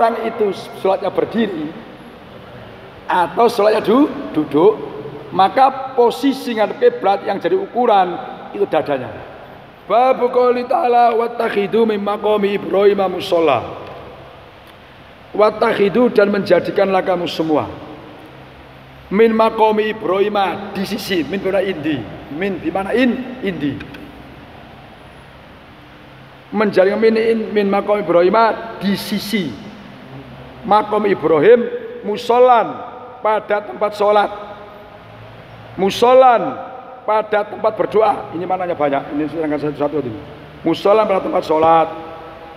orang itu sholatnya berdiri atau sholatnya duduk, maka posisi ngadep kiblat yang jadi ukuran itu dadanya. Bab qouli ta'ala wattakhidu min maqami Ibrahim musholla. Wattakhidu, dan menjadikanlah kamu semua min maqami Ibrahim, di sisi min bimana indi, min bimana indi, menjadikan min maqam Ibrahim di sisi maqam Ibrahim musolan, pada tempat sholat, musolan pada tempat berdoa. Ini maknanya banyak, ini sedangkan satu-satu ini. Musolan pada tempat sholat,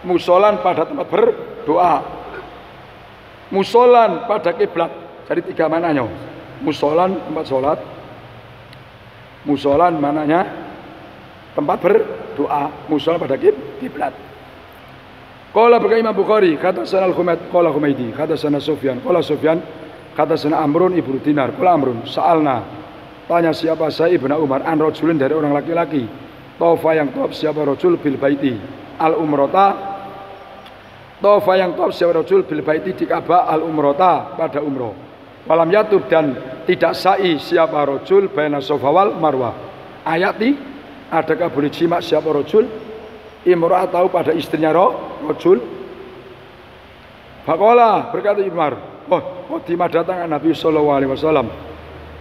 musolan pada tempat berdoa, musolan pada kiblat. Jadi 3 maknanya. Musolan tempat sholat, musolan maknanya tempat berdoa, musolan pada kiblat. Qala berkata Imam Bukhari, kata sana al-Humaid, qala Humaidi, kata sana Sufyan, qala Sufyan, kata sana Amrun ibnu Dinar, qala Amrun, sa'alna, tanya siapa saya Ibnu Umar, an rajulin, dari orang laki-laki, tofa yang top siapa rajul bil baiti, al umrota, tofa yang top siapa rajul bil baiti di Ka'bah, al umrota, pada umroh, walam yatub, dan tidak sa'i siapa rajul baina Safa wal Marwah. Ayati, adakah boleh jima siapa rajul imra'ah tahu pada istrinya rajul? Faqala, berkata Umar, oh timah datang Nabi sallallahu alaihi wasallam.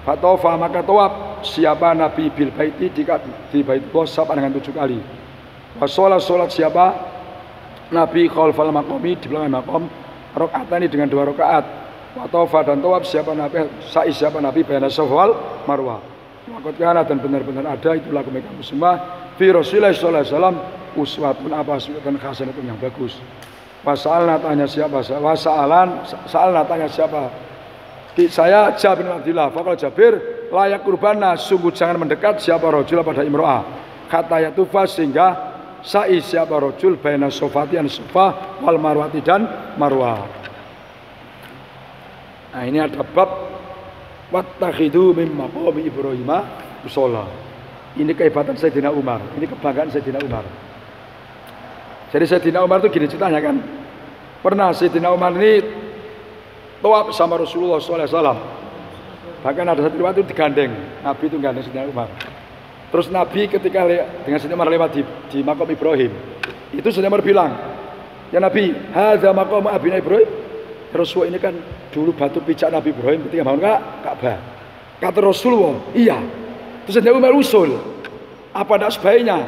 Fatofa, maka tawaf siapa Nabi bil baiti di Baitullah sab'an dengan 7 kali. Wasolat siapa Nabi khalfal maqami, di belakang maqam, rakaatani dengan 2 rakaat. Watofa, dan tawaf siapa Nabi, sa'i siapa Nabi baina Safa wal Marwah. Waqad kana, dan benar-benar ada, itulah kamu semua fi Rasulullah sallallahu alaihi wasallam uswatun, apa dan hasanatun yang bagus. Wasalna, tanya siapa, sa'alna, tanya siapa, saya Jabir bin Abdillah. Faqala Jabir, layak kurbana, sungguh jangan mendekat siapa rajul pada imro'ah, kata yatufa, sehingga sa'i siapa rajul baina sofati an sofa wal marwati, dan marwah. Nah, ini ada bab wattakhidu min maqami Ibrahim musholla. Ini kehebatan Sayyidina Umar, ini kebanggaan Sayyidina Umar. Jadi Sayyidina Umar itu gini ceritanya kan, pernah Sayyidina Umar ini tawaf sama Rasulullah SAW. Bahkan ada satu riwayat itu digandeng, Nabi itu gandeng Sayyidina Umar. Terus Nabi ketika dengan Sayyidina Umar lewat di maqam Ibrahim, itu Sayyidina Umar bilang, ya Nabi, hadza maqam Abina Ibrahim. Rasulullah, ini kan dulu batu pijak Nabi Ibrahim ketika bangun Ka'bah. Kata Rasulullah, iya. Terus Sayyidina Umar usul, apa tidak sebaiknya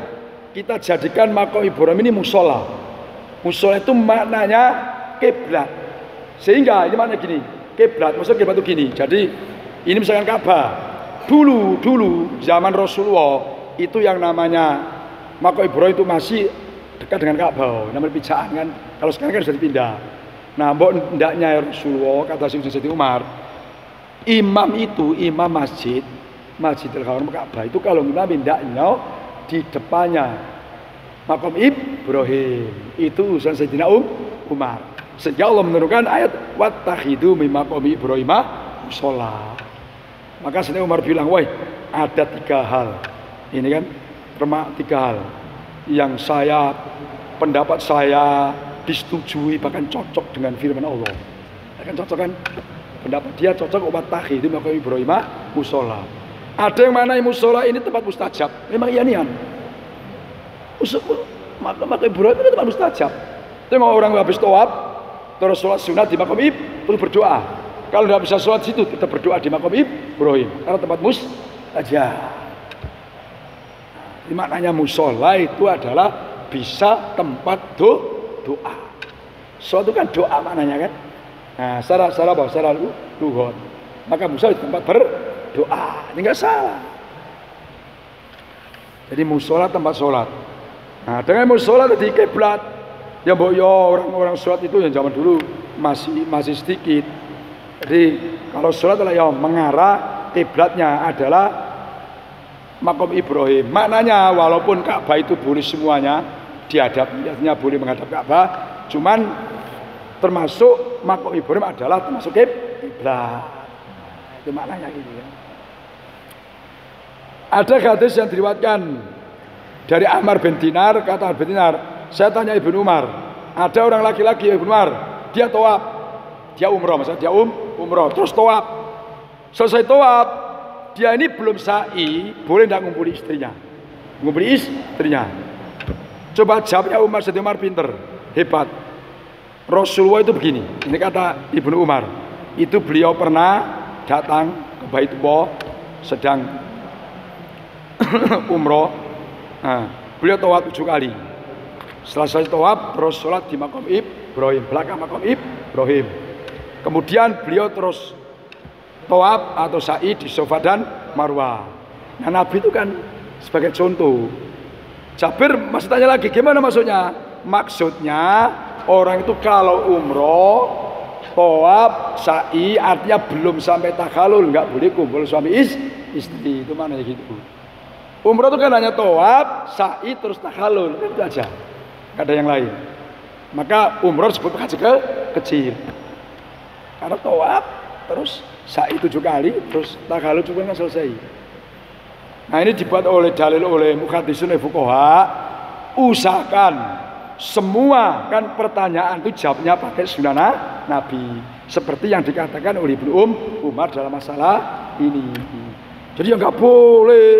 kita jadikan maqam Ibrahim ini musola. Musola itu maknanya kiblat. Sehingga ini maknanya gini, kiblat, maksudnya kiblat itu gini. Jadi ini misalkan Ka'bah. Dulu zaman Rasulullah itu yang namanya maqam Ibrahim itu masih dekat dengan Ka'bah, namanya pijakan kan. Kalau sekarang kan sudah dipindah. Nah, mbok ndaknya Rasulullah, kata Sayyidina Umar, imam itu, imam Masjidil Haram Ka'bah itu kalau kita pindahnya di depannya maqam Ibrahim, itu urusan Sayyidina Umar. Sehingga Allah menurunkan ayat wattakhidu min maqami Ibrahim musholla. Maka Sayyidina Umar bilang, wah ada 3 hal. Ini kan 3 hal yang pendapat saya disetujui, bahkan cocok dengan firman Allah. Kan cocok kan? Pendapat dia cocok, wattakhidu min maqami Ibrahim musholla. Ada yang mana musholla ini tempat mustajab. Memang iya nian. Maqam Ibrahim itu tempat mustajab. Tengok orang habis tawaf terus sholat sunat di maqam terus berdoa. Kalau tidak bisa sholat situ, kita berdoa di maqam Ibrahim karena tempat mustajab. Maknanya musholla itu adalah bisa tempat doa. Sholat itu kan doa maknanya kan. Nah, secara apa? Secara luhur. Maka musholla itu tempat berdoa. Ini enggak salah. Jadi musholla tempat sholat. Nah, dengan musholla di kiblat, ya mbok yo orang-orang sholat itu yang zaman dulu masih sedikit. Jadi kalau sholat adalah yang mengarah kiblatnya adalah maqam Ibrahim. Maknanya walaupun Ka'bah itu boleh semuanya dihadap, artinya boleh menghadap Ka'bah, cuman termasuk maqam Ibrahim adalah termasuk kiblat. Itu maknanya gitu ya. Ada hadis yang diriwayatkan dari Ammar bin Dinar, kata Ammar bin Dinar, saya tanya Ibnu Umar, ada orang laki-laki Ibnu Umar dia tawaf, dia umroh, maksudnya dia umroh, terus tawaf. Selesai tawaf, dia ini belum sa'i, boleh tidak ngumpuli istrinya? Ngumpuli istrinya. Coba jawabnya Umar, Sayyidina Umar pinter, hebat. Rasulullah itu begini, ini kata Ibnu Umar, itu beliau pernah datang ke Baitullah sedang umroh. Nah, beliau tawaf 7 kali. Selesai tawaf terus sholat di Maqam Ibrahim, belakang Maqam Ibrahim. Kemudian beliau terus tawaf atau sa'i di Safa dan Marwah. Nah, Nabi itu kan sebagai contoh. Jabir masih tanya lagi, gimana maksudnya? Maksudnya orang itu kalau umroh, tawaf, sa'i artinya belum sampai takhalul, nggak boleh kumpul suami istri. Itu mana gitu. Umroh itu kan hanya tawaf, sa'i terus takhalul, itu aja. Nggak ada yang lain. Maka umroh disebut haji kecil. Karena tawaf terus sa'i 7 kali, terus takhalul juga nggak selesai. Nah, ini dibuat oleh dalil oleh muhaddisun fuqaha, usahakan semua kan pertanyaan itu jawabnya pakai sunnah Nabi, seperti yang dikatakan oleh Ibnu Umar dalam masalah ini. Jadi ya nggak boleh,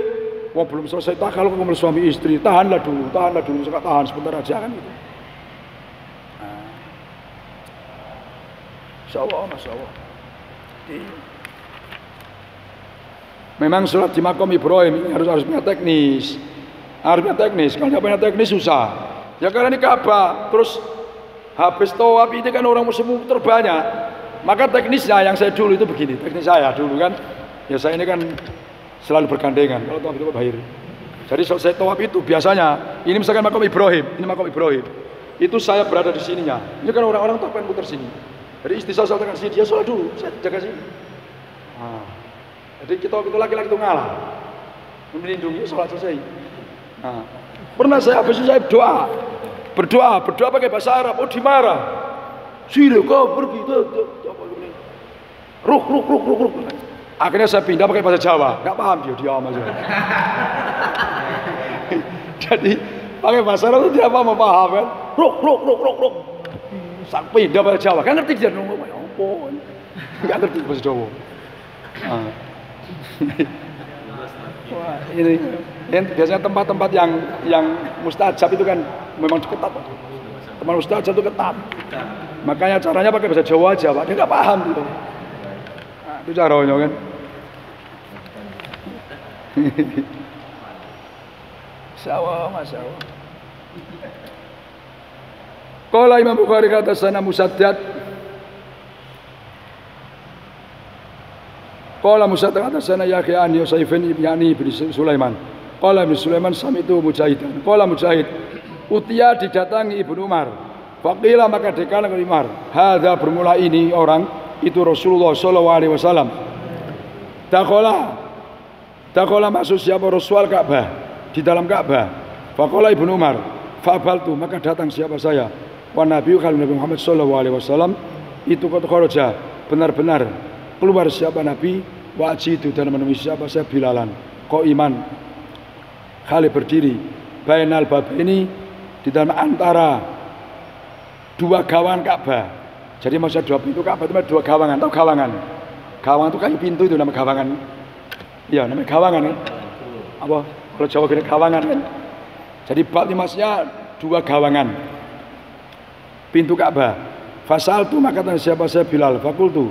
wah belum selesai takhalul kumpul suami istri, tahanlah dulu, suka tahan sebentar aja kan gitu. Nah, Masya Allah. Memang sholat di Maqam Ibrahim ini harus punya teknis. Harus punya teknis. Kalau tidak punya teknis susah. Ya karena ini Ka'bah, terus habis tawaf ini kan orang muslim terbanyak. Maka teknisnya yang saya dulu itu begini. Teknis saya dulu kan, ya saya ini kan selalu bergandengan. Kalau tawaf itu bahir. Jadi selesai tawaf itu biasanya ini misalkan Maqam Ibrahim, ini Maqam Ibrahim. Itu saya berada di sininya. Ini kan orang-orang tak pengen putar sini. Jadi istri saya tekan sini, dia sholat dulu, saya jaga sini. Nah, jadi kita laki-laki itu ngalah, melindungi sholat selesai. Nah, pernah saya habis itu saya berdoa pakai bahasa Arab, oh dimarah. Sini kau pergi, ruh. Akhirnya saya pindah pakai bahasa Jawa, nggak paham dia diam aja. Jadi pakai bahasa Arab itu dia apa mau paham kan? Ruh. Sang pindah bahasa Jawa, kan ngerti dia ngomong apa? Nggak ngerti bahasa Jawa. Nah. Wah, ini biasanya tempat-tempat yang mustajab itu kan memang ketat. Tempat mustajab itu ketat. Makanya caranya pakai bahasa Jawa aja, Pak. Dia nggak paham gitu. Nah, itu caranya kan. Masya Allah. Qala Imam Bukhari kata sana Musaddad. Qala Musaddad kata sana Yahya an Yusaifin yani bin Sulaiman. Qala bin Sulaiman sami'tu Mujahidan. Qala Mujahid, utia didatangi Ibnu Umar. Faqila maka dikatakan oleh Umar, hadza bermula ini orang itu Rasulullah sallallahu alaihi wasallam. Dakhala masuk siapa Rasul Ka'bah, di dalam Ka'bah. Faqala Ibnu Umar, fa'baltu maka datang siapa saya. Wa Nabi Muhammad sallallahu alaihi wasallam itu qad kharaja, benar-benar keluar siapa Nabi, wajidu dan menemui siapa saya Bilalan, qaiman kali berdiri, bainal bab ini di dalam antara dua gawangan Ka'bah. Jadi maksud dua pintu Ka'bah itu dua gawangan, atau gawangan. Gawangan itu kayak pintu itu nama gawangan. Iya, namanya gawangan kan. Apa? Kalau Jawa gini gawangan kan. Jadi bab ini maksudnya dua gawangan. Pintu Ka'bah. Fasaltu maka tanya siapa saya Bilal, fakultu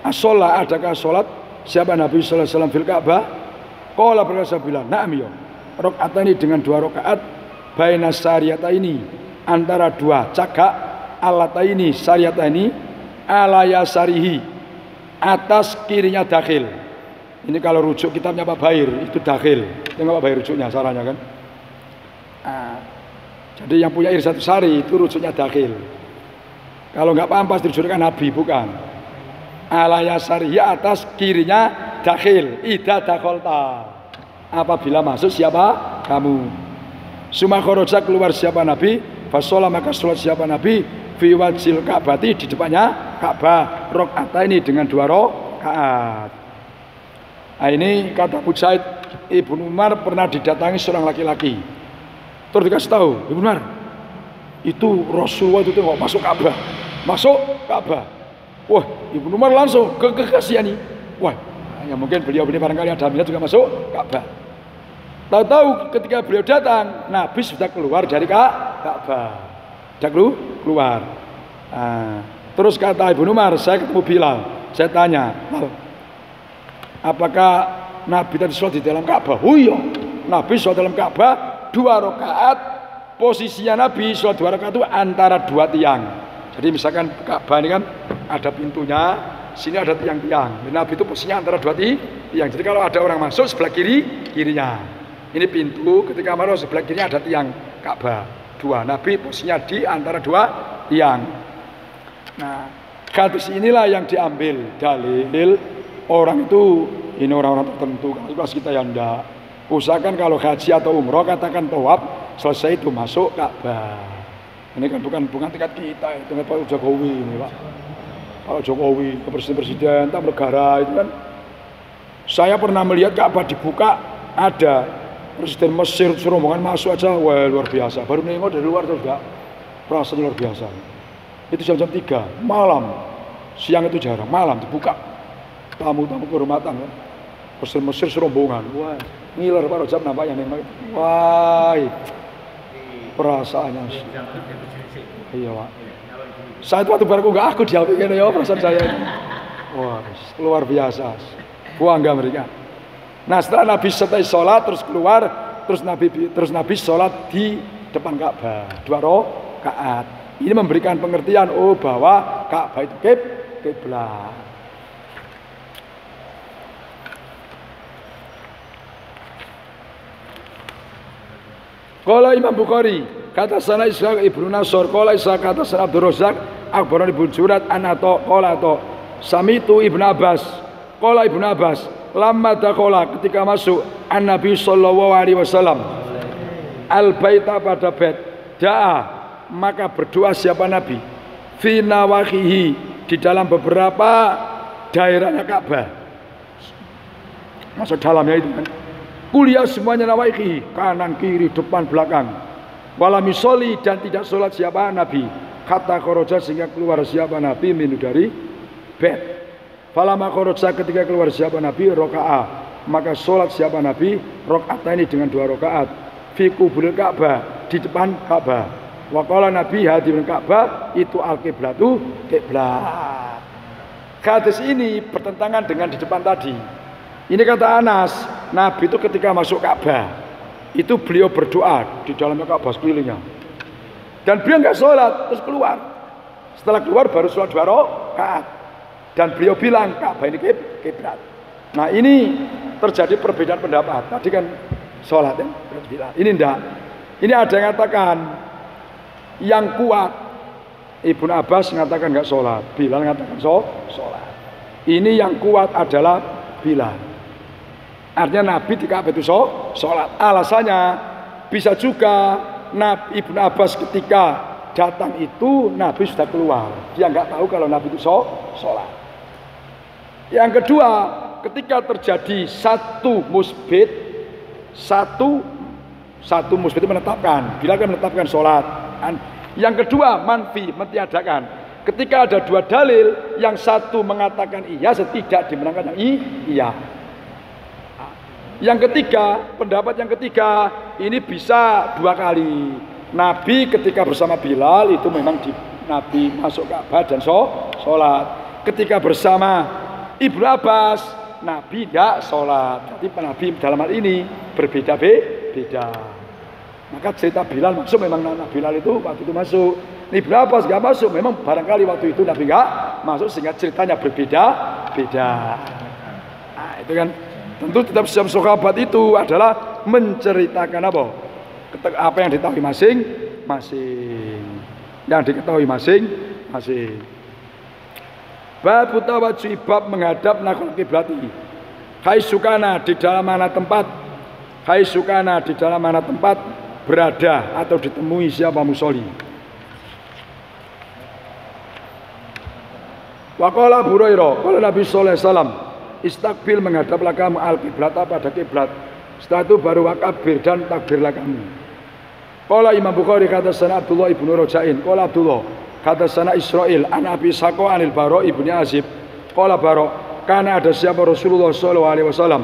as-sholat, adakah sholat siapa Nabi sallallahu alaihi wasallam fil Ka'bah? Qala berkata Bilal, na'am ya. Rakaat ini dengan 2 rakaat baina syariata ini antara 2 cagak alat ini syariata ini alaya sarihi atas kirinya dakhil. Ini kalau rujuk kitabnya Pak Bair itu dakhil. Tengok Pak Bair rujuknya saranya kan. Jadi yang punya Irsyatus Sari itu rujuknya dakhil. Kalau nggak paham pasti rujuknya Nabi, bukan. Alaya sarihi atas kirinya dakhil. Ida dakholta. Apabila masuk siapa? Kamu. Suma khoroja keluar siapa Nabi? Fasolah maka sholat siapa Nabi? Fi wajil Ka'bati di depannya Ka'bah. Rakaat ini dengan 2 rakaat. Nah ini kata Mujahid, Ibnu Umar pernah didatangi seorang laki-laki. Terus dikasih tahu, Ibnu Umar, itu Rasulullah itu tengok masuk Ka'bah. masuk Ka'bah. Wah, Ibnu Umar langsung kekasihani. Wah, ya mungkin beliau ini barangkali ada minat juga masuk Ka'bah. Tahu-tahu ketika beliau datang, Nabi sudah keluar dari Ka'bah. Sudah keluar. Nah, terus kata Ibnu Umar, saya ketemu Bilal. Saya tanya, apakah Nabi tadi sholat di dalam Ka'bah? Oh iya, Nabi sholat dalam Ka'bah 2 rakaat. Posisinya Nabi sholat 2 rakaat itu antara 2 tiang. Jadi misalkan Ka'bah ini kan ada pintunya, sini ada tiang-tiang. Nabi itu posisinya antara 2 tiang. Jadi kalau ada orang masuk sebelah kirinya. Ini pintu, ketika masuk sebelah kirinya ada tiang Ka'bah 2. Nabi posisinya di antara 2 tiang. Nah, hadis inilah yang diambil dalil orang itu, ini orang-orang tertentu. Kalau kita yang enggak, usahakan kalau haji atau umroh katakan tawaf, selesai itu masuk Ka'bah. Ini kan bukan tingkat kita, itu Pak Jokowi ini Pak. Pak Jokowi, presiden negara itu kan. Saya pernah melihat Ka'bah dibuka, ada presiden Mesir rombongan masuk aja, wah luar biasa. Baru nengok dari luar juga, rasanya luar biasa. Itu jam-jam 3 malam, siang itu jarang, malam dibuka. Tamu-tamu kehormatan kan. Presiden Mesir serombongan, wah ngiler Pak Rojab nampaknya nengok. Wah, perasaannya. Iya Pak. Saat waktu baru enggak aku diambil ini ya perasaan saya. Wah, luar biasa. Bangga mereka. Nah, setelah Nabi selesai sholat terus keluar, terus Nabi sholat di depan Ka'bah 2 rakaat. Ini memberikan pengertian bahwa Ka'bah itu kiblat. Qala Imam Bukhari, kata sana Ishaq ibnu Nasr, qala Ishaq kata sana Abdul Razak, akhbarani ibnu Jurat anato qala to samitu Ibnu Abbas, qala Ibnu Abbas, lamma dakhala ketika masuk An-Nabi sallallahu alaihi wasallam al-baita pada bait, da'a maka berdoa siapa Nabi fi nawahihi di dalam beberapa daerahnya Ka'bah. Masuk dalamnya itu kan. Kuliah semuanya nawaihi, kanan kiri depan belakang. Wala misoli dan tidak sholat siapa Nabi. Kata khoroja sehingga keluar siapa Nabi minu dari bed. Falama khoroja ketika keluar siapa Nabi rokaah, maka sholat siapa Nabi rokaat ini dengan 2 rakaat. Fi kuburil Ka'bah di depan Ka'bah. Waqala Nabi hadirin Ka'bah itu al-qiblatu kiblat. Hadis ini bertentangan dengan di depan tadi. Ini kata Anas, Nabi itu ketika masuk Ka'bah itu beliau berdoa di dalamnya Ka'bah sekelilingnya. Dan beliau nggak sholat terus keluar. Setelah keluar baru sholat 2 rakaat. Dan beliau bilang Ka'bah ini kiblat. Nah ini terjadi perbedaan pendapat. Tadi kan sholat ya, ini enggak. Ini ada yang mengatakan yang kuat Ibnu Abbas mengatakan nggak sholat, Bilal mengatakan sholat. Ini yang kuat adalah Bilal. Artinya Nabi di Ka'bah itu sholat. Alasannya bisa juga Nabi Ibnu Abbas ketika datang itu Nabi sudah keluar. Dia nggak tahu kalau Nabi itu sholat. Yang kedua, ketika terjadi satu musbit menetapkan, Bilal kan menetapkan sholat. Yang kedua manfi, mentiadakan. Ketika ada 2 dalil, yang satu mengatakan iya, tidak dimenangkan yang iya. Yang ketiga, pendapat yang ketiga ini bisa 2 kali. Nabi ketika bersama Bilal itu memang Nabi masuk Ka'bah dan sholat. Ketika bersama Ibnu Abbas, Nabi tidak sholat. Jadi Nabi dalam hal ini berbeda-beda. Maka cerita Bilal masuk, memang Bilal itu waktu itu masuk. Ibnu Abbas nggak masuk, memang barangkali waktu itu Nabi nggak masuk sehingga ceritanya berbeda-beda. Nah itu kan. Tentu tetap siap sahabat itu adalah menceritakan apa yang diketahui masing-masing. Yang diketahui masing-masing. Bab tawajjuh, bab menghadap naqal kiblati. Hai sukana di dalam mana tempat berada atau ditemui siapa musolli. Wa qala Abu Hurairah, qala Nabi sallallahu alaihi wasallam, Istakbil menghadaplah kamu al-qiblat pada kiblat. Setelah itu baru wakabir dan takbirlah kamu. Qala Imam Bukhari kata sana Abdullah ibnu Raja'in. Qala Abdullah, kata sana Israil an Abi Sako anil Baro ibni Azib qala Baro karena ada siapa Rasulullah sallallahu alaihi wasallam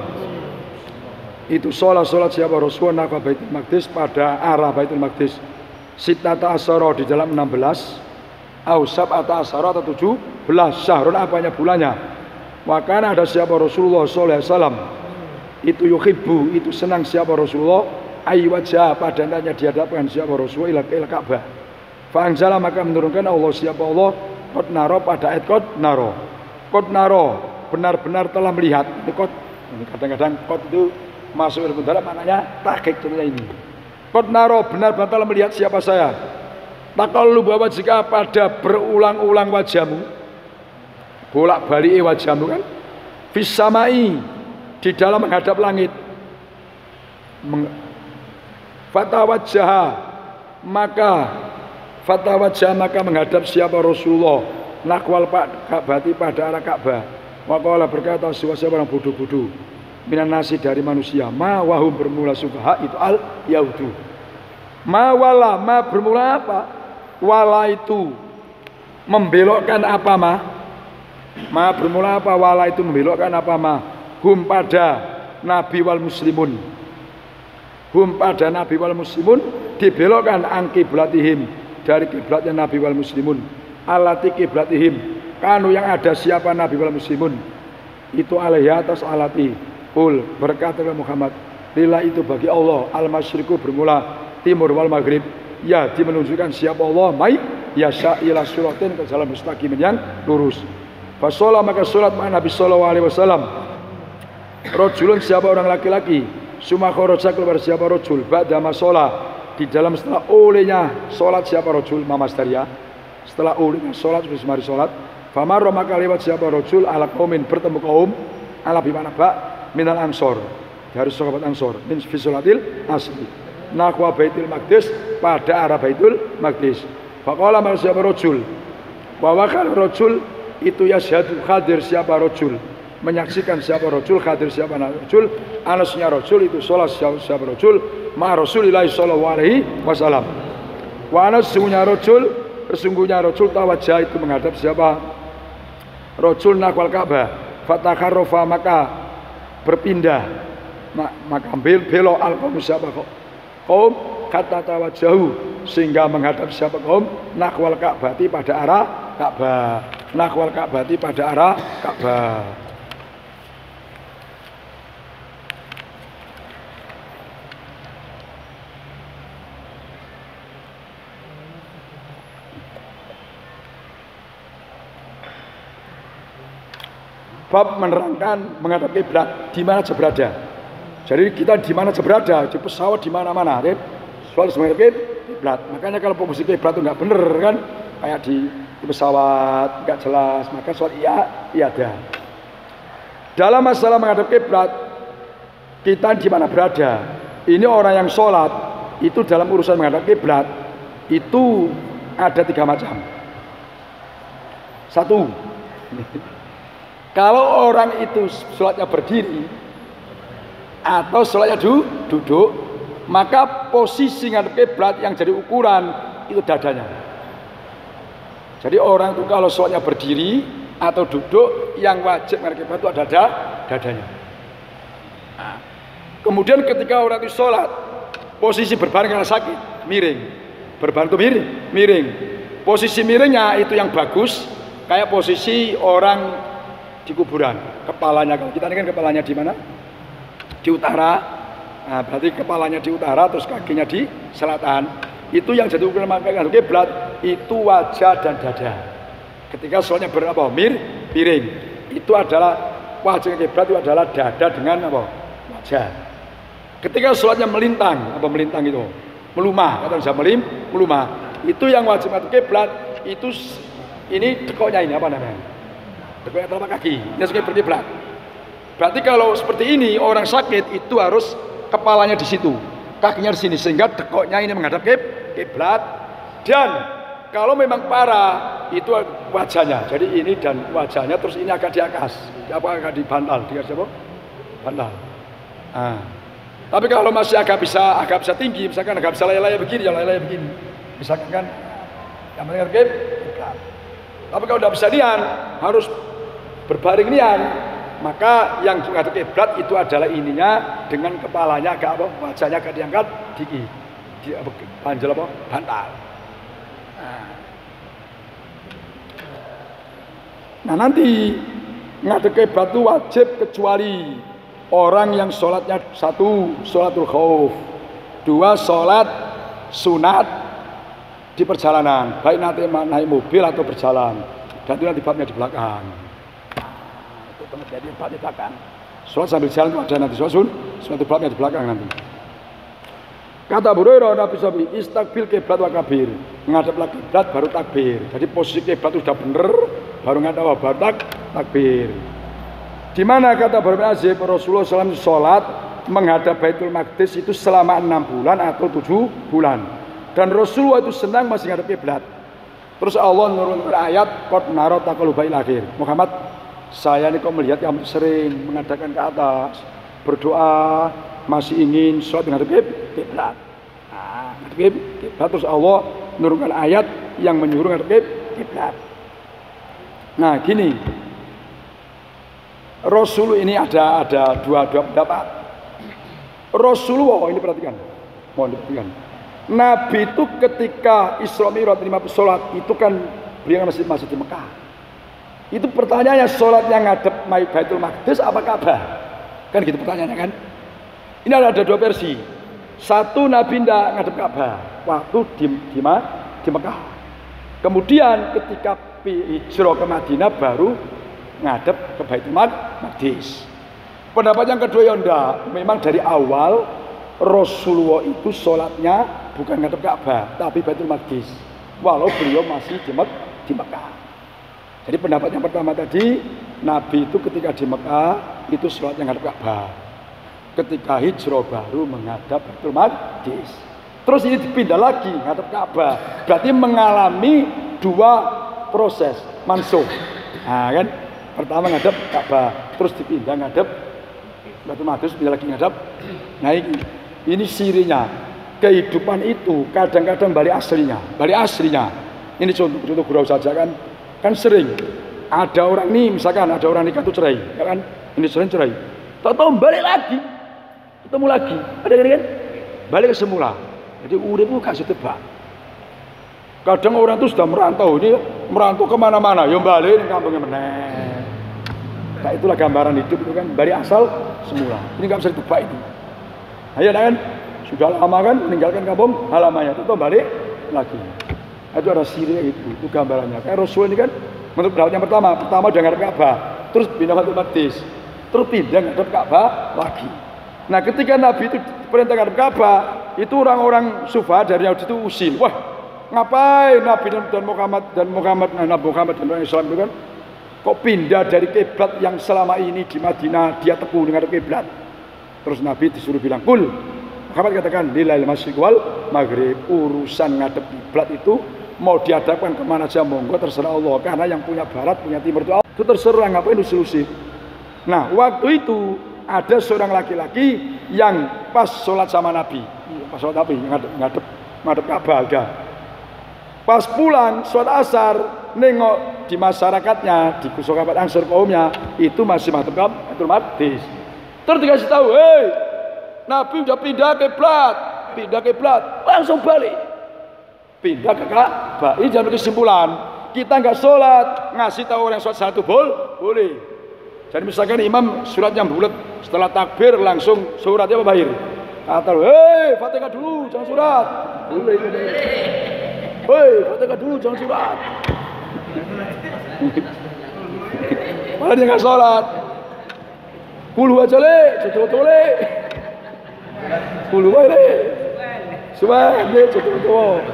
itu sholat siapa Rasulullah nahwa Baitul Maqdis pada arah Baitul Maqdis sitata asyara di dalam 16 au sab'ata asyara atau 17 syahrun apanya bulannya wakana ada siapa Rasulullah sallallahu alaihi wasallam itu yuhibbu itu senang siapa Rasulullah ayu wajah padananya dihadapkan siapa Rasulullah ila Ka'bah fa anzala maka menurunkan Allah siapa Allah qad naro pada ayat qad naro benar-benar telah melihat itu qad ini kadang-kadang qad itu masuk ilmu dalam maknanya tahqiq contohnya ini qad naro benar-benar telah melihat siapa saya taqallu bahwa jika pada berulang-ulang wajahmu bolak-balik wajahmu kan fis samai di dalam menghadap langit fatawajjah maka menghadap siapa Rasulullah nakwal Ka'bati pada arah Ka'bah waqala berkata siapa orang bodoh-bodoh minan nasi dari manusia ma wahum bermula subaha itu al yahudu ma wala ma bermula apa wala itu membelokkan apa ma bermula apa wala itu membelokkan apa hum pada nabi wal muslimun dibelokkan angkiblatihim dari kiblatnya nabi wal muslimun alati kiblatihim kanu yang ada siapa nabi wal muslimun itu alaihi atas alati ul berkata Muhammad lila itu bagi Allah al-masyriku bermula timur wal maghrib ya dimenunjukkan siapa Allah mai yasha ila suratin ke jalan mustaqim yang lurus fasolah maka sholat ma'an Nabi sallallahu alaihi wasallam rojulun siapa orang laki-laki summa kharaja keluar siapa rojul ba'da masolah di dalam setelah olehnya sholat siapa rojul mamasdaria setelah olehnya sholat mari sholat famarro maka lewat siapa rojul ala qaumin bertemu kaum ala bimana minal ansor dari sahabat ansor min fi sholatil asri nahwa Baitul Maqdis pada arah Baitul Maqdis faqala man siapa rajul wa wakal rajul itu yasyhadu hadir siapa rajul menyaksikan siapa rajul hadir siapa rajul anasnya rajul itu salat siapa rajul ma Rasulillah sallallahu alaihi wasallam wa anasnya rajul sesungguhnya rajul tawajjah itu menghadap siapa rajul nahwal Ka'bah fatakharrafa maka berpindah maka belok al-qaum siapa kaum kata tawajahu sehingga menghadap siapa kaum nahwal Ka'bati pada arah Ka'bah nahwal Ka'bati pada arah Ka'bah bab menerangkan menghadap kiblat di mana saja berada. Jadi kita di mana saja berada, di pesawat di mana-mana, soal menghadap kiblat. Makanya kalau posisi kiblat itu nggak bener kan, kayak di pesawat nggak jelas, maka soal iya ada. Dalam masalah menghadap kiblat, kita di mana berada. Ini orang yang sholat itu dalam urusan menghadap kiblat itu ada 3 macam. 1. Kalau orang itu sholatnya berdiri atau sholatnya duduk, maka posisi menghadap kiblat yang jadi ukuran itu dadanya. Jadi orang itu kalau sholatnya berdiri atau duduk, yang wajib menghadap kiblat itu ada dadanya. Nah, kemudian ketika orang itu sholat, posisi berbaring karena sakit, miring. Berbaring itu miring. Posisi miringnya itu yang bagus, kayak posisi orang di kuburan, kepalanya kalau kita ini kan kepalanya di mana? Di utara. Nah, berarti kepalanya di utara terus kakinya di selatan. Itu yang jadi ukuran menghadap kiblat itu wajah dan dada. Ketika sholatnya miring, itu adalah wajah kiblat itu adalah dada dengan wajah. Ketika sholatnya melintang itu melumah, kata bisa melumah. Itu yang wajib menghadap kiblat itu ini dekoknya ini apa namanya? Dekoknya telapak kaki, ini sebagai berkiblat. Berarti kalau seperti ini orang sakit itu harus kepalanya di situ, kakinya di sini sehingga dekoknya ini menghadap kiblat. Dan kalau memang parah itu wajahnya. Jadi ini dan wajahnya terus ini agak di atas, agak di bantal, bantal. Nah, tapi kalau masih agak bisa tinggi, misalkan agak bisa layar begini, misalkan kan yang menghadap Tapi kalau tidak bisa nian, harus berbaring nian. Maka yang menghadap kiblat itu adalah ininya dengan kepalanya agak apa, wajahnya agak diangkat di panjel apa, bantal. Nah nanti ngadep kiblat itu wajib kecuali orang yang sholatnya satu sholatul khauf, dua sholat sunat di perjalanan, baik nanti naik mobil atau berjalan. Dan itu nanti babnya di belakang. Itu pengertian di belakang. Sholat sambil jalan itu ada nanti sholat babnya di belakang nanti. Kata Abu Hurairah, Nabi Sabi, istaqbil kiblat wa kabir, ngadeplah kiblat baru takbir. Jadi posisi kiblat itu sudah benar, baru ngadep baru takbir. Di mana kata Abu Hurairah, Rasulullah SAW sholat menghadap Baitul Maqdis itu selama 6 bulan atau 7 bulan. Dan Rasulullah itu senang masih ngadep kiblat. Terus Allah menurunkan ayat qad nara taqallubail akhir. Muhammad, saya ini kok melihat kamu sering mengadakan ke atas, berdoa, masih ingin sholat menghadap kiblat. Nah, kiblat terus Allah menurunkan ayat yang menyuruh menghadap kiblat. Nah, gini. Rasul ini ada dua pendapat. Rasulullah ini perhatikan. Mohon diperhatikan. Nabi itu ketika Isra Mi'raj 50 sholat itu kan beliau masih di Mekah. Itu pertanyaannya sholat yang ngadep Baitul Maqdis apa Ka'bah? Kan gitu pertanyaannya kan. Ini ada dua versi. Satu Nabi tidak ngadep Ka'bah waktu di Mekah. Kemudian ketika hijrah ke Madinah baru ngadep ke Baitul Maqdis. Pendapat yang kedua ya enggak. Memang dari awal Rasulullah itu sholatnya bukan ngadep Ka'bah tapi Baitul Maqdis. Walau beliau masih di Mekah. Jadi pendapat yang pertama tadi, Nabi itu ketika di Mekah itu sholatnya ngadep Ka'bah. Ketika hijrah baru menghadap Baitul Maqdis. Terus ini dipindah lagi ngadep Ka'bah. Berarti mengalami dua proses mansuh. Nah kan, pertama ngadep Ka'bah, terus dipindah ngadep Baitul Maqdis, pindah lagi ngadep. Nah ini sirinya. Kehidupan itu kadang-kadang balik aslinya. Ini contoh gurau saja kan sering ada orang nih, misalkan ada orang nikah tuh cerai, ya kan? Ini sering cerai. Tahu balik lagi, ketemu lagi, ada kan? Balik ke semula. Jadi uripmu kasih tebak. Kadang orang itu sudah merantau kemana-mana, ya balik ke kampungnya meneh. Nah itulah gambaran hidup itu kan, balik asal semula. Ini nggak bisa ditebak ini. Ayo kan, sudah lama kan meninggalkan kampung halamannya, itu balik lagi. Itu ada siri itu gambarannya. Kayak Rasul ini kan, menurut pendapat yang pertama udah ngadep Ka'bah, terus pindah Baitul Maqdis, terus pindah ngadep Ka'bah lagi. Nah ketika Nabi itu perintah ngadep Ka'bah, itu orang-orang Sufa dari Yahudi itu usil. Wah, ngapain Nabi dan Muhammad dan orang Islam itu kan, kok pindah dari kiblat yang selama ini di Madinah dia tekuni ngadep kiblat. Terus Nabi disuruh bilang, kul. Muhammad katakan, lillail masyriq wal maghrib, urusan ngadep kiblat itu mau dihadapkan kemana aja monggo terserah Allah, karena yang punya barat punya timur itu Allah. Itu terserah, ngapain usir-usir. Nah waktu itu ada seorang laki-laki yang pas sholat sama Nabi, ngadep Ka'bah ada. Pas pulang sholat asar, nengok di masyarakatnya, di sahabat Ansar kaumnya itu masih ngadep Baitul Maqdis. Terus dikasih tahu, hei, Nabi udah pindah kiblat, langsung balik. Pindah ke Ka'bah. Ini jangan kesimpulan. Kita nggak sholat, ngasih tahu orang sholat satu boleh. Jadi misalkan imam suratnya bulat, setelah takbir langsung suratnya apa bahir? Kata, hei, Fatihah dulu, jangan surat. Boleh. Hei, Fatihah dulu, jangan surat. Malah dia nggak sholat. Puluh aja le, coba le. Puluh aja le. Semua le, coba.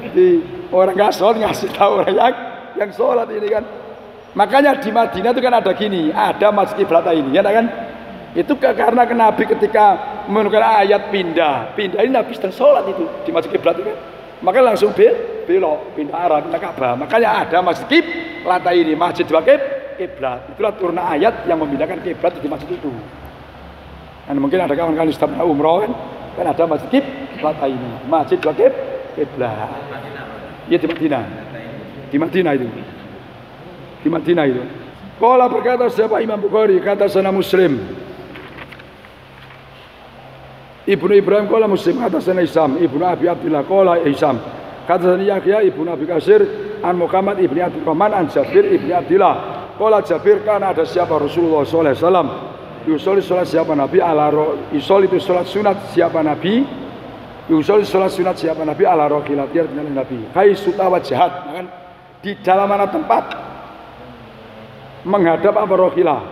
Di orang nggak sholat ngasih tahu orang yang sholat ini kan. Makanya di Madinah itu kan ada gini, ada masjid kiblat ini, ya kan? Itu karena Nabi ketika menurunkan ayat pindah ini Nabi sedang sholat itu di masjid kiblat itu kan. Maka langsung belok, pindah arah, pindah Ka'bah. Makanya ada masjid kiblat ini, masjid dua kiblat. Itulah turun ayat yang memindahkan kiblat di masjid itu. Dan mungkin ada kawan-kawan yang sedang umroh kan ada masjid kiblat ini, masjid dua kiblat. Ya di Madinah itu. di Madinah itu. Qala berkata siapa Imam Bukhari, kata sana Muslim. Ibnu Ibrahim qala Muslim, kata sana Hisam, Ibnu Abi Abdullah qala Hisam. Kata sana Yahya Ibnu Abi Kasir an Muhammad Ibnu Abdurrahman an Jabir Ibnu Abdillah. Qala Jabir kana ada siapa Rasulullah sallallahu alaihi wasallam. Yusoli salat siapa Nabi ala yusoli itu salat sunat siapa Nabi. Yusoli salat sunat siapa Nabi ala rohilatiyah dengan Nabi. Hai sutawa jahat, kan di dalam mana tempat menghadap apa rohilah.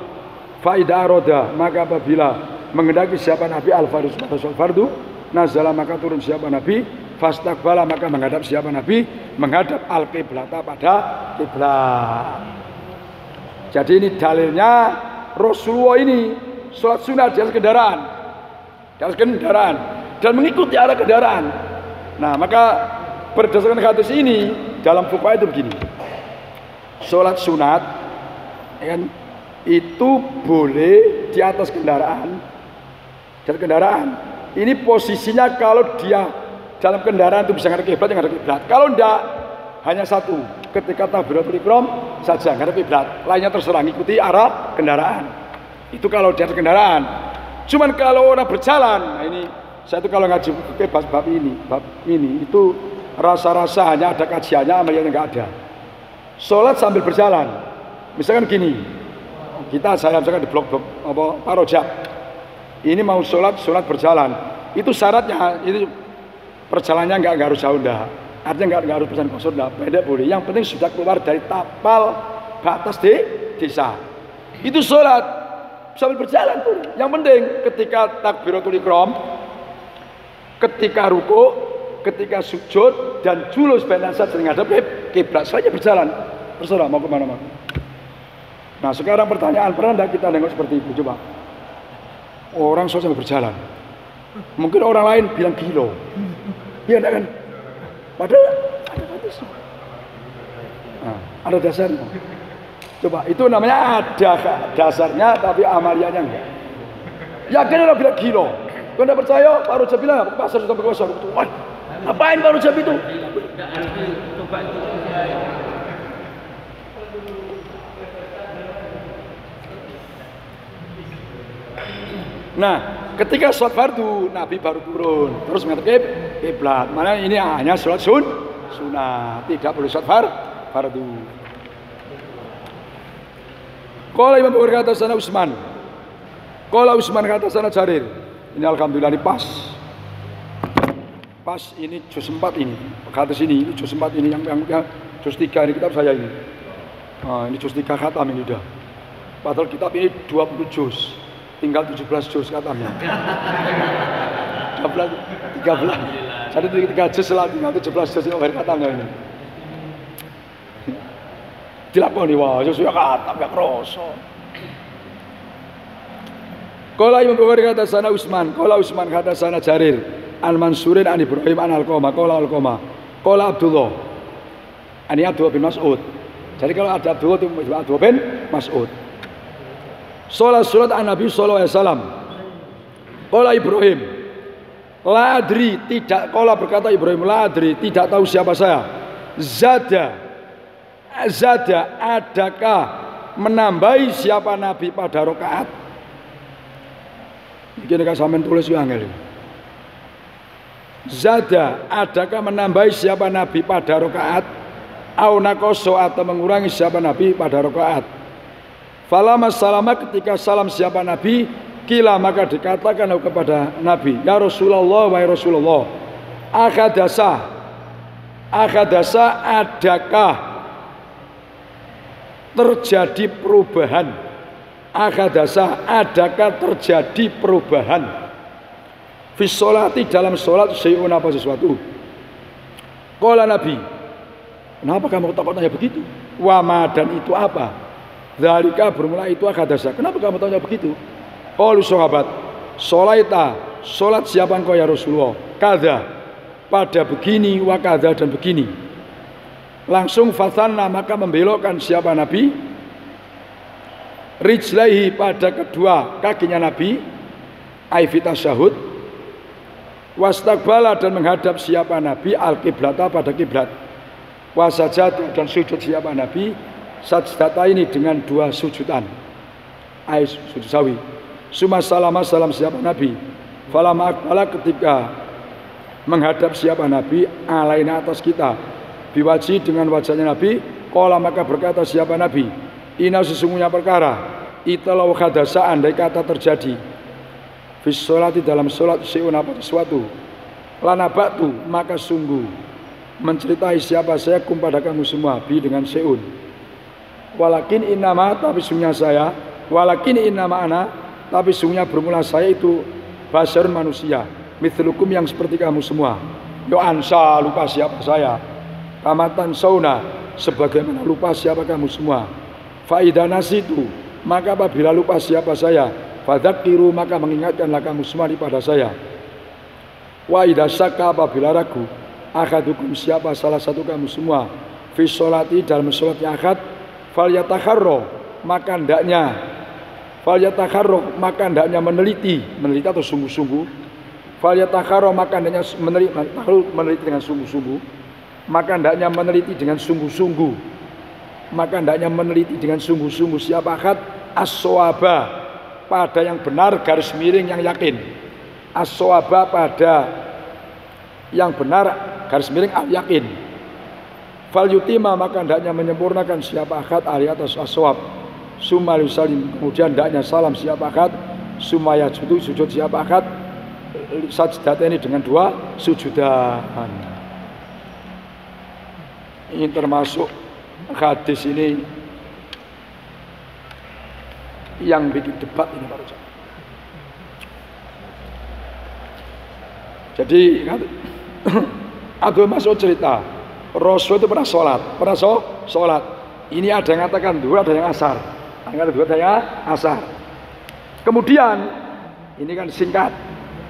Faidah roda maka apabila mengendaki siapa Nabi al-fardu fardu nazala maka turun siapa Nabi fastaqbala maka menghadap siapa Nabi menghadap al-qiblata pada kiblat. Jadi ini dalilnya Rasulullah ini sholat sunat di atas kendaraan, dan mengikuti arah kendaraan. Nah, maka berdasarkan hadis ini dalam fuqaha itu begini, sholat sunat kan, itu boleh di atas kendaraan. Ini posisinya kalau dia dalam kendaraan itu bisa ngadep kiblat, Kalau enggak hanya satu, ketika takbiratul ihram saja ngadep kiblat, lainnya terserah ngikuti arah kendaraan. Itu kalau di atas kendaraan. Cuman kalau orang berjalan, nah ini saya itu kalau ngaji bab ini itu rasa-rasa hanya ada kajiannya, amalnya enggak ada. Sholat sambil berjalan. Misalkan gini, saya misalkan di blok-blok Pak Rojak. Ini mau sholat berjalan. Itu syaratnya, itu perjalanannya enggak harus jauh dah. Artinya enggak harus perjalanan kosong dah. Beda boleh. Yang penting sudah keluar dari tapal batas desa. Itu sholat sambil berjalan pun. Yang penting ketika takbiratul ihram, ketika ruku, ketika sujud dan julus baina sajdatain ngadep kiblat saja berjalan. Terserah mau kemana mana. Nah sekarang pertanyaan, pernah tidak kita nengok seperti itu? Coba. Orang sholat sambil berjalan. Mungkin orang lain bilang gila. Iya enggak kan? Padahal ada batasnya. Nah, ada dasarnya. Coba, itu namanya ada dasarnya tapi amaliyahnya enggak. Yakin orang bilang gila. Kalau enggak percaya, Pak Rojab bilang pasar sudah berkuasa. Wah, ngapain Pak Rojab itu? Nah, ketika sholat fardu, Nabi baru turun, terus menghadap kiblat. Mana ini hanya sholat sunat, tidak boleh sholat fardu. Qala Imam Bukhari kata sana Utsman. Qala Utsman kata sana Jarir. Ini alhamdulillah ini pas. Pas ini juz 4 ini. Kata sini ini juz 4 ini yang juz 3 ini kitab saya ini. Nah, ini juz 3 khatam ini udah. Padahal kitab ini 20 juz. Tinggal 17 juz katanya. 13. Jadi 3 juz lah, tinggal 17 juz ini katanya ini. Dilakoni wah, sesuai kata gak kroso. Qala Imam Bukhari kata sana Utsman, qala Utsman kata sana Jarir, An Mansurin an Ibrahim an Alqamah, qala Alqamah, qala Abdullah. Ini Abdullah bin Mas'ud. Jadi kalau ada Abdullah itu Abdullah bin Mas'ud. Salat an Nabi sallallahu alaihi wasallam. Qala Ibrahim, la adri, tidak, qala berkata Ibrahim, la adri, tidak tahu siapa saya. Zada, adakah menambahi siapa Nabi pada rakaat? Ini kan sampean tulis yo angel. Zada, adakah menambahi siapa Nabi pada rakaat? Au naqoso, atau mengurangi siapa Nabi pada rakaat? Falamma salama, ketika salam siapa Nabi, kila maka dikatakan kepada Nabi, ya Rasulullah, wahai Rasulullah, akadasa, adakah terjadi perubahan? Akadasa, adakah terjadi perubahan? Fis sholati, dalam sholat, syai'un, apa sesuatu? Qala Nabi, kenapa kamu tanya begitu? Wama, dan itu apa? Dzalika, bermula itu akadasa. Kenapa kamu tanya begitu? Qalu sahabat, sholaita, sholat siapa engkau ya Rasulullah? Kada, pada begini, wa kada, dan begini. Langsung fatanna, maka membelokkan siapa Nabi? Rijlaihi, pada kedua kakinya Nabi, aifita syahud. Wastaqbala, dan menghadap siapa Nabi? Al-qiblata, pada kiblat. Wasajad, dan sujud siapa Nabi? sajdata ini dengan 2 sujudan. Sujud sawi. Suma salama salam siapa Nabi. Falama akbala ketika menghadap siapa Nabi alaina atas kita. Biwaji dengan wajahnya Nabi. Qala maka berkata siapa Nabi. Ina sesungguhnya perkara. Italau hadasa andai kata terjadi. Fis sholati dalam sholat syai'un apa sesuatu. Lana ba'tu maka sungguh menceritai siapa saya pada kamu semua bi dengan syai'un. Walakin innama tapi sungguhnya saya. Walakin innama ana tapi sungguhnya bermula saya itu basyarun manusia. Mithlukum yang seperti kamu semua. Yo ansa lupa siapa saya. Kamatan sauna sebagaimana lupa siapa kamu semua. Faidah nasitu maka apabila lupa siapa saya. Fadzakiru maka mengingatkanlah kamu semua pada saya. Wa idza syakka apabila ragu akadukum siapa salah satu kamu semua fi sholati dalam sholatnya akad falyatakharro maka hendaknya meneliti atau sungguh-sungguh falyatakharro maka hendaknya meneliti dengan sungguh-sungguh maka hendaknya meneliti dengan sungguh-sungguh siapa akad as-shawaba pada yang benar garis miring yang yakin. As-shawaba pada yang benar garis miring al-yakin. Fal yutima maka hendaknya menyempurnakan siapa akad ali atas as-shawab. Summa yusallim kemudian hendaknya salam siapa akad. Summa yajudu sujud siapa akad. Sajdat ini dengan 2 sujudan. Ini termasuk hadis ini yang bikin debat ini Pak Ustaz. Jadi Abdul Mas'ud cerita Rasul itu pernah sholat. Ini ada yang mengatakan duhur, ada yang asar. Ada yang asar. Kemudian ini kan singkat.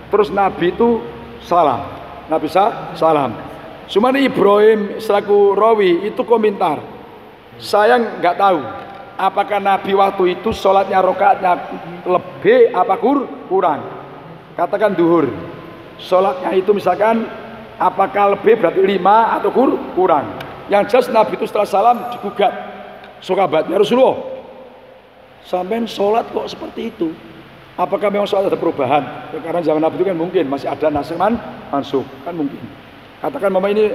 Terus Nabi itu salam. Nabi salam. Cuman Ibrahim selaku rawi itu komentar. Saya nggak tahu apakah Nabi waktu itu sholatnya rokaatnya lebih apa kurang. Katakan duhur. Sholatnya itu misalkan apakah lebih berarti 5 atau kurang. Yang jelas Nabi itu setelah salam digugat sahabatnya Rasulullah. Sampai sholat kok seperti itu. Apakah memang sholat ada perubahan? Karena zaman Nabi itu kan mungkin masih ada nasikh mansukh kan mungkin. Katakan mama ini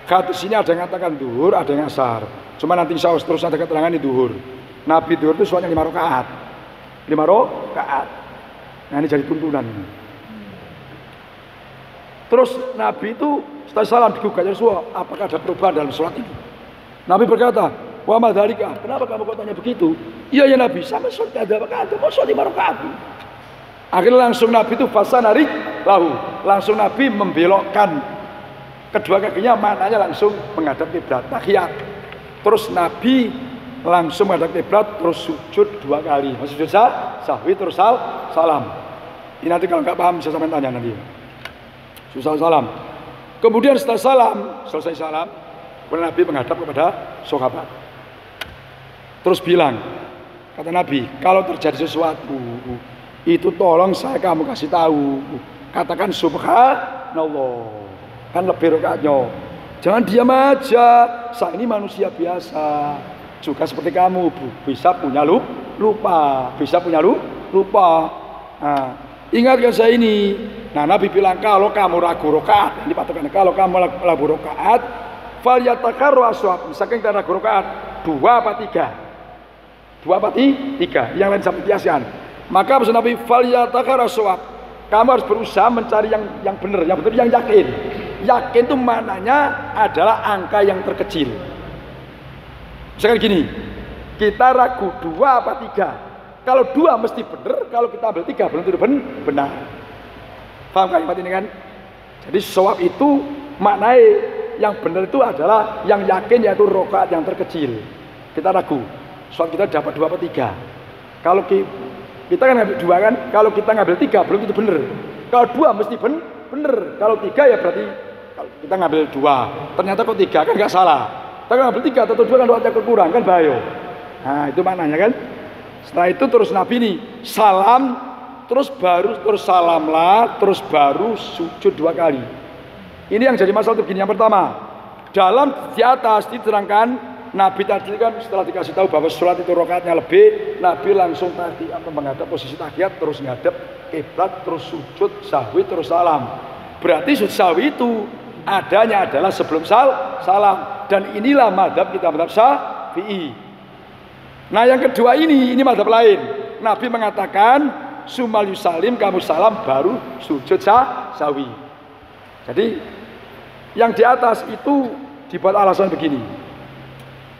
hadis ini ada yang katakan duhur, ada yang asar. Cuma nanti insya Allah terus ada keterangan di duhur. Nabi duhur itu sholatnya 5 rakaat. Nah ini jadi tuntunan. Terus Nabi itu setelah salam digugat Rasulullah, apakah ada perubahan dalam sholat itu? Nabi berkata, wa madzalika, kenapa kamu kok tanya begitu? Iya ya Nabi, sama sholat ada apa ada, mau sholat 5 rakaat. Akhirnya langsung Nabi itu fasanari lahu, langsung Nabi membelokkan kedua kakinya, maknanya langsung menghadap kiblat, tahiyat. Terus Nabi langsung menghadap kiblat, terus sujud 2 kali. Sujud sahwi terus salam. Ini nanti kalau nggak paham bisa sampai tanya nanti. Susah salam. Kemudian setelah selesai salam, Nabi menghadap kepada sahabat. Terus bilang, kata Nabi, kalau terjadi sesuatu, itu tolong kamu kasih tahu. Katakan subhanallah. Kan lebih rakaatnya. Jangan diam aja. Saya ini manusia biasa. Juga seperti kamu, bisa punya lupa. Nah, ingatkan saya ini. Nah, Nabi bilang kalau kamu ragu rakaat, ini patokannya, kalau kamu ragu rakaat, falyatakharru ashwab. Misalkan kita ragu rakaat 2 apa 3? 2 apa 3? Yang lain sampai kiaskan. Maka maksud Nabi falyatakharru ashwab. Kamu harus berusaha mencari yang benar, yang yakin. Yakin itu maknanya adalah angka yang terkecil. Misalkan gini, kita ragu 2 apa 3. Kalau 2 mesti benar, kalau kita ambil 3 belum tentu benar. Paham kalimat ini kan? Jadi shawab itu maknanya yang benar itu adalah yang yakin, yaitu rakaat yang terkecil. Kita ragu, shawab kita dapat 2 apa 3. Kalau kita kan ngambil 2 kan, kalau kita ngambil 3 belum tentu benar. Kalau 2 mesti benar, kalau 3 ya berarti kalau kita ngambil 2, ternyata kok 3 kan nggak salah. Tapi ngambil 3 atau 2 kan rakaatnya kurang kan bahaya. Nah itu maknanya kan. Setelah itu terus Nabi ini salam, terus salamlah, terus baru sujud 2 kali. Ini yang jadi masalah itu begini. Yang pertama, di atas diterangkan Nabi tadi kan setelah dikasih tahu bahwa sholat itu rakaatnya lebih, Nabi langsung tadi menghadap posisi tahiyat, terus ngadep kiblat, terus sujud sahwi, terus salam. Berarti sujud sahwi itu adanya adalah sebelum salam. Dan inilah madhab kita, madhab Syafi'i. Nah yang kedua ini madhab lain. Nabi mengatakan sumal yusalim, kamu salam baru sujud sahwi. Jadi yang di atas itu dibuat alasan begini.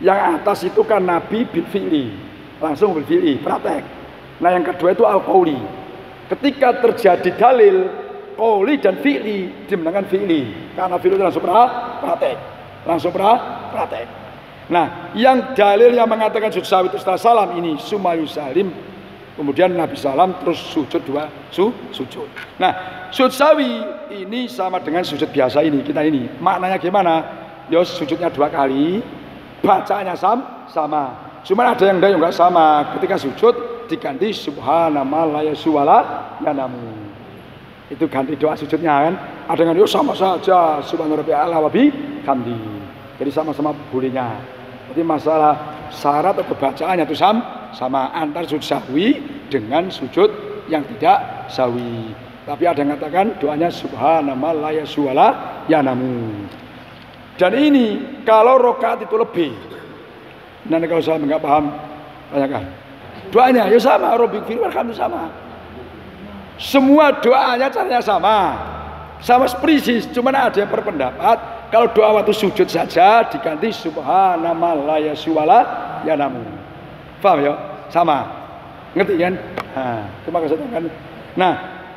Yang atas itu kan Nabi bil fi'li, langsung bil fi'li, praktek. Nah yang kedua itu al-qauli. Ketika terjadi dalil qauli dan fi'li, dimenangkan fi'li. Karena fi'li itu langsung praktek. Langsung praktek. Nah yang dalil yang mengatakan sujud sahwi itu setelah salam ini sumayu salim, kemudian Nabi salam terus sujud dua sujud. Nah sujud sahwi ini sama dengan sujud biasa ini, kita ini. Maknanya gimana? Ya sujudnya 2 kali, bacaannya sama. Cuman ada yang enggak sama. Ketika sujud diganti subhanallah la yasuwala yanamu. Itu ganti doa sujudnya kan. Ada yang sama saja subhanarabbiyal a'la wa bihamdi. Jadi sama-sama bolehnya. Jadi masalah syarat atau bacaannya itu sama antar sujud sahwi dengan sujud yang tidak sahwi. Tapi ada yang mengatakan doanya subhanallah la yasuwala yanamu. Dan ini kalau rokaat itu lebih. Nanti kalau saya nggak paham, tanyakan. Doanya ya sama, Robbik firman itu sama. Semua doanya caranya sama persis. Cuman ada yang berpendapat kalau doa waktu sujud saja diganti subhanallah la yasuwala yanamu. Paham ya? Sama. Ngerti kan? Nah, cuma saya tanyakan. Nah,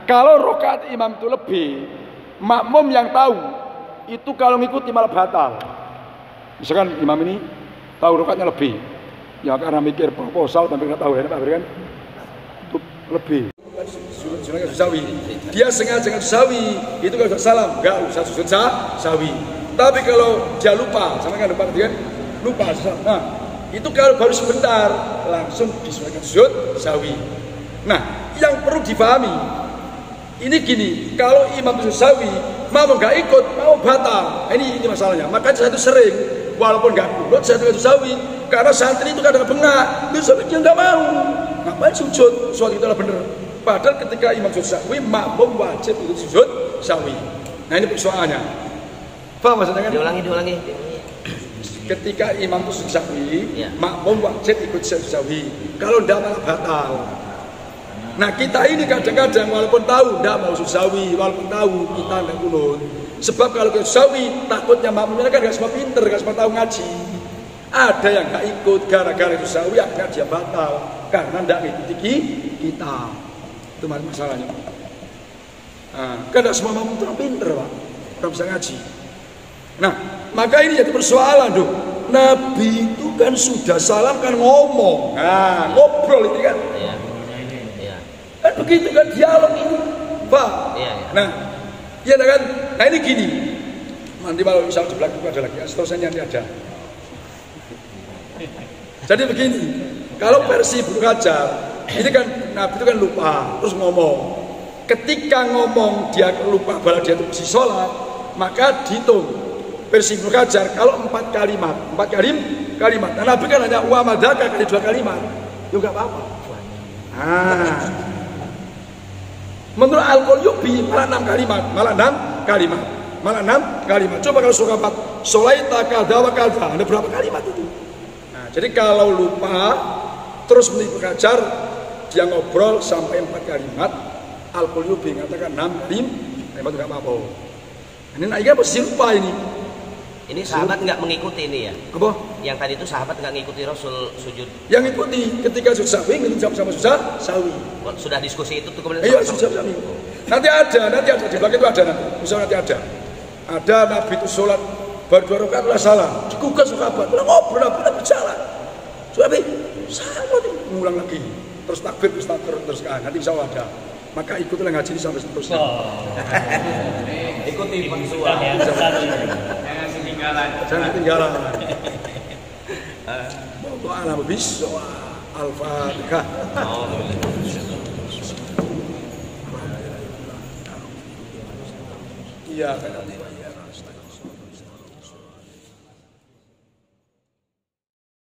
kalau rokaat imam itu lebih, makmum yang tahu itu kalau ngikuti malah batal. Misalkan imam ini tahu rakaatnya lebih, ya karena mikir proposal tapi nggak tahu ya Pak kan, itu lebih. Sujud sahwi, dia sengaja sujud sahwi, itu kalau salam nggak usah sujud sahwi. Tapi kalau dia lupa, sama kan lupa, nah itu kalau baru sebentar langsung disesuaikan sujud sahwi. Nah yang perlu dipahami ini gini, kalau imam sujud sahwi mau nggak ikut, mau batal. Ini masalahnya. Makanya saya itu sering, walaupun nggak kunut, saya itu sawi. Karena santri itu kadang bengak, itu sampai dia nggak mau. Ngapain sujud? Soal itu adalah benar. Padahal ketika imam sujud sahwi, makmum wajib untuk sujud sahwi. Nah ini persoalannya. Paham maksudnya kan? Diulangi. Ketika imam itu sujud sahwi, ya, makmum wajib ikut sujud sahwi. Kalau tidak malah batal. Nah kita ini kadang-kadang walaupun tahu tidak mau sujud sahwi, walaupun tahu kita tidak kunut. Sebab kalau kita sahwi takutnya makmumnya kan gak semua pinter, gak semua tahu ngaji. Ada yang gak ikut gara-gara sujud sahwi akhirnya dia batal karena tidak mengikuti kita. Itu masalahnya. Nah, kan tidak semua makmum itu pinter Pak, orang bisa ngaji. Nah maka ini jadi persoalan dong. Nabi itu kan sudah salam kan ngomong, nah ngobrol ini kan. Kan begitu kan dialog ini, Pak. Nah, iya kan. Nah ini gini. Nanti kalau misal di belakang itu ada lagi, seterusnya nanti ada. Jadi begini, kalau versi Ibnu Hajar, ini kan Nabi itu kan lupa, terus ngomong. Ketika ngomong dia lupa bahwa dia itu mesti sholat, maka dihitung versi Ibnu Hajar kalau 4 kalimat. Nah, Nabi kan hanya wa madaka kali 2 kalimat, juga apa-apa. Ah. Menurut Al-Qurtubi malah 6 kalimat. Coba kalau surah 4, sholaita kadza wa kadza, ada berapa kalimat itu? Nah, jadi kalau lupa terus Ibnu Hajar dia ngobrol sampai 4 kalimat, Al-Qurtubi mengatakan 6 kalimat enggak apa-apa. Ini naiknya pasti lupa ini. Ini sahabat nggak mengikuti ini ya? Apa? Yang tadi itu sahabat nggak ngikuti Rasul sujud? Yang ikuti ketika sujud sahwi, sama susah sahwi. Sudah diskusi itu tuh kemudian? Iya sujud sahwi. Nanti ada di belakang itu ada nanti. Misalnya nanti ada. Ada Nabi itu sholat baru 2 rakaat lah salam. Digugat sahabat, ngobrol Nabi berjalan. Nabi sahabat ngulang lagi. Terus takbir, terus kan. Nanti insya Allah ada. Maka ikutlah ngaji ini sampai seterusnya. Ikuti visual ya. Jangan ketinggalan. Wa ala bis al-Fatihah. Iya kan.